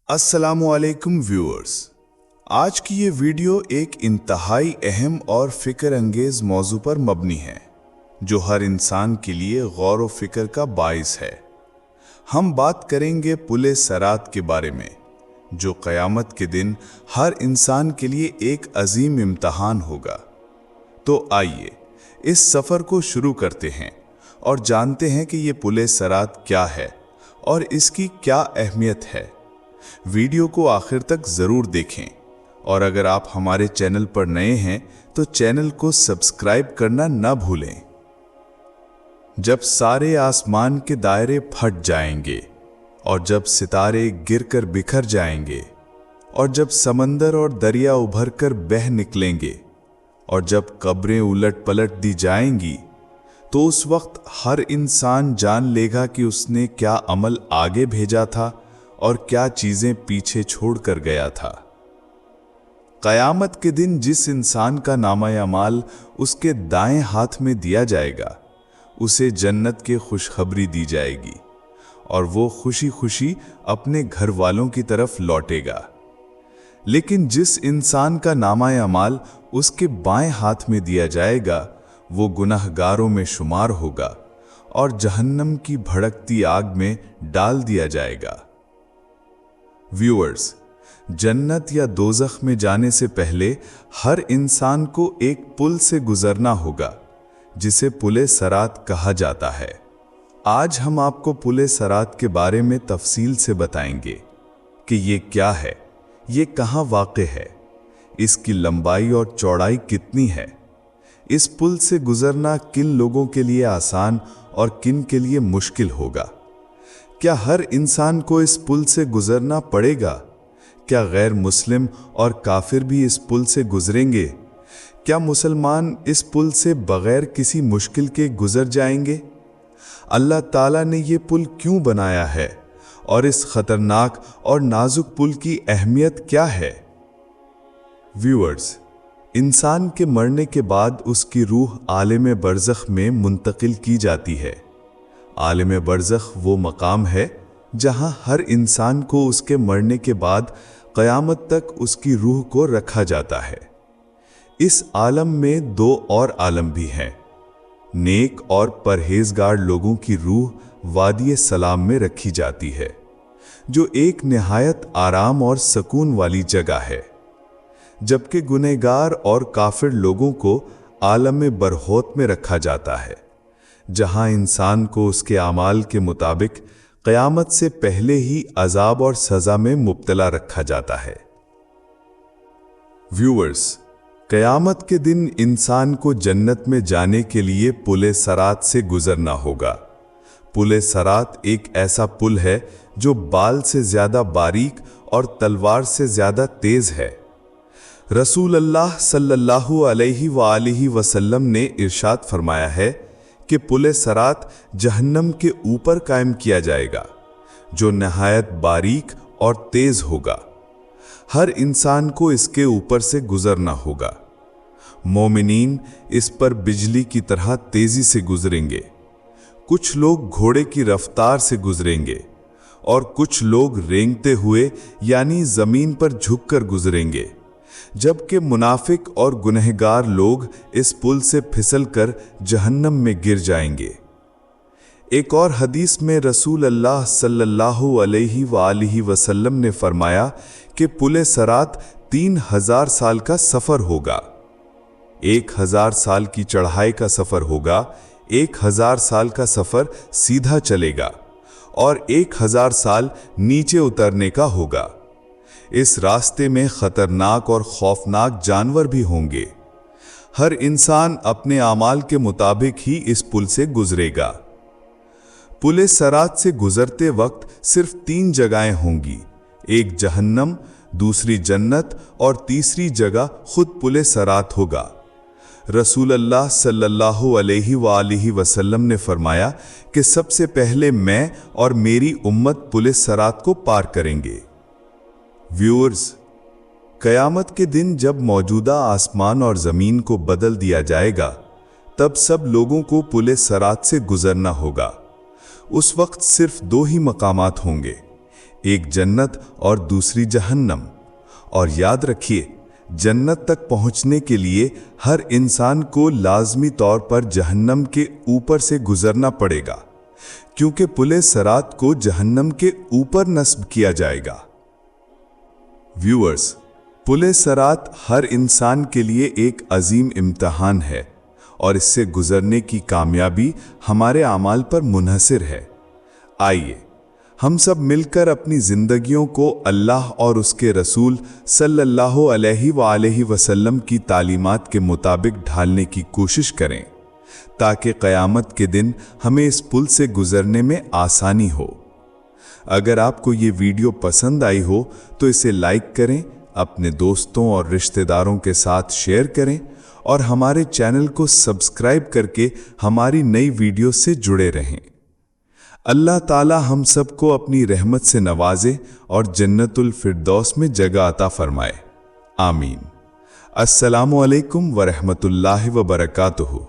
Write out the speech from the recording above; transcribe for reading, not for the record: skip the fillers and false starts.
अस्सलामुअलैकुम व्यूअर्स। आज की ये वीडियो एक इंतहाई अहम और फिक्र अंगेज मौजू पर मबनी है जो हर इंसान के लिए गौर व फिक्र का बाइस है। हम बात करेंगे पुल सरात के बारे में, जो क़यामत के दिन हर इंसान के लिए एक अजीम इम्तहान होगा। तो आइए इस सफ़र को शुरू करते हैं और जानते हैं कि ये पुल सरात क्या है और इसकी क्या अहमियत है। वीडियो को आखिर तक ज़रूर देखें और अगर आप हमारे चैनल पर नए हैं तो चैनल को सब्सक्राइब करना न भूलें। जब सारे आसमान के दायरे फट जाएंगे और जब सितारे गिरकर बिखर जाएंगे और जब समंदर और दरिया उभर कर बह निकलेंगे और जब कब्रें उलट पलट दी जाएंगी, तो उस वक्त हर इंसान जान लेगा कि उसने क्या अमल आगे भेजा था और क्या चीजें पीछे छोड़ कर गया था। क़यामत के दिन जिस इंसान का नामा-ए-अमाल उसके दाएं हाथ में दिया जाएगा, उसे जन्नत की खुशखबरी दी जाएगी और वो खुशी खुशी अपने घर वालों की तरफ लौटेगा। लेकिन जिस इंसान का नामा-ए-अमाल उसके बाएं हाथ में दिया जाएगा, वो गुनहगारों में शुमार होगा और जहन्नम की भड़कती आग में डाल दिया जाएगा। व्यूअर्स, जन्नत या दोज़ख में जाने से पहले हर इंसान को एक पुल से गुजरना होगा, जिसे पुल सरात कहा जाता है। आज हम आपको पुल सरात के बारे में तफसील से बताएंगे कि ये क्या है, ये कहाँ वाक़े है, इसकी लंबाई और चौड़ाई कितनी है, इस पुल से गुजरना किन लोगों के लिए आसान और किन के लिए मुश्किल होगा। क्या हर इंसान को इस पुल से गुजरना पड़ेगा? क्या गैर मुस्लिम और काफिर भी इस पुल से गुजरेंगे? क्या मुसलमान इस पुल से बगैर किसी मुश्किल के गुजर जाएंगे? अल्लाह ताला ने ये पुल क्यों बनाया है और इस खतरनाक और नाजुक पुल की अहमियत क्या है? व्यूअर्स, इंसान के मरने के बाद उसकी रूह आलिम बरज़ख में मुंतकिल की जाती है। आलिम बरज़ख वो मकाम है जहां हर इंसान को उसके मरने के बाद क़यामत तक उसकी रूह को रखा जाता है। इस आलम में दो और आलम भी हैं। नेक और परहेजगार लोगों की रूह वादी सलाम में रखी जाती है, जो एक निहायत आराम और सुकून वाली जगह है, जबकि गुनहगार और काफिर लोगों को आलम बरहोत में रखा जाता है, जहां इंसान को उसके आमाल के मुताबिक क़यामत से पहले ही अजाब और सज़ा में मुब्तला रखा जाता है। व्यूअर्स, क़यामत के दिन इंसान को जन्नत में जाने के लिए पुल सरात से गुजरना होगा। पुल सरात एक ऐसा पुल है जो बाल से ज़्यादा बारीक और तलवार से ज़्यादा तेज़ है। रसूल अल्लाह सल्लल्लाहु अलैहि वसल्लम ने इरशाद फरमाया है कि पुल सरात जहन्नम के ऊपर कायम किया जाएगा, जो नहायत बारीक और तेज होगा। हर इंसान को इसके ऊपर से गुजरना होगा। मोमिनीन इस पर बिजली की तरह तेजी से गुजरेंगे। कुछ लोग घोड़े की रफ्तार से गुजरेंगे और कुछ लोग रेंगते हुए यानी जमीन पर झुककर गुजरेंगे, जबकि मुनाफिक और गुनहगार लोग इस पुल से फिसलकर जहन्नम में गिर जाएंगे। एक और हदीस में रसूल अल्लाह सल्लल्लाहु अलैहि वसल्लम ने फरमाया कि पुल सरात 3000 साल का सफ़र होगा। 1000 साल की चढ़ाई का सफ़र होगा, 1000 साल का सफ़र सीधा चलेगा और 1000 साल नीचे उतरने का होगा। इस रास्ते में खतरनाक और खौफनाक जानवर भी होंगे। हर इंसान अपने आमाल के मुताबिक ही इस पुल से गुजरेगा। पुल सरात से गुजरते वक्त सिर्फ 3 जगहें होंगी, एक जहन्नम, दूसरी जन्नत और तीसरी जगह खुद पुल सरात होगा। रसूल अल्लाह सल्लल्लाहु अलैहि वसल्लम ने फरमाया कि सबसे पहले मैं और मेरी उम्मत पुल सरात को पार करेंगे। व्यूअर्स, क़यामत के दिन जब मौजूदा आसमान और ज़मीन को बदल दिया जाएगा, तब सब लोगों को पुल सरात से गुजरना होगा। उस वक्त सिर्फ 2 ही मकामात होंगे, एक जन्नत और दूसरी जहन्नम। और याद रखिए, जन्नत तक पहुंचने के लिए हर इंसान को लाजमी तौर पर जहन्नम के ऊपर से गुजरना पड़ेगा, क्योंकि पुले सरात को जहन्नम के ऊपर नस्ब किया जाएगा। व्यूअर्स, पुले सरात हर इंसान के लिए एक अजीम इम्तिहान है और इससे गुजरने की कामयाबी हमारे अमाल पर मुनहसिर है। आइए हम सब मिलकर अपनी जिंदगियों को अल्लाह और उसके रसूल सल्लल्लाहु अलैहि वसल्लम की तालीमात के मुताबिक ढालने की कोशिश करें, ताकि क़यामत के दिन हमें इस पुल से गुजरने में आसानी हो। अगर आपको ये वीडियो पसंद आई हो तो इसे लाइक करें, अपने दोस्तों और रिश्तेदारों के साथ शेयर करें और हमारे चैनल को सब्सक्राइब करके हमारी नई वीडियो से जुड़े रहें। अल्लाह ताला हम सबको अपनी रहमत से नवाजे और जन्नतुल फिरदौस में जगह अता फरमाए। आमीन। अस्सलामु अलैकुम व रहमतुल्लाहि व बरकातुहू।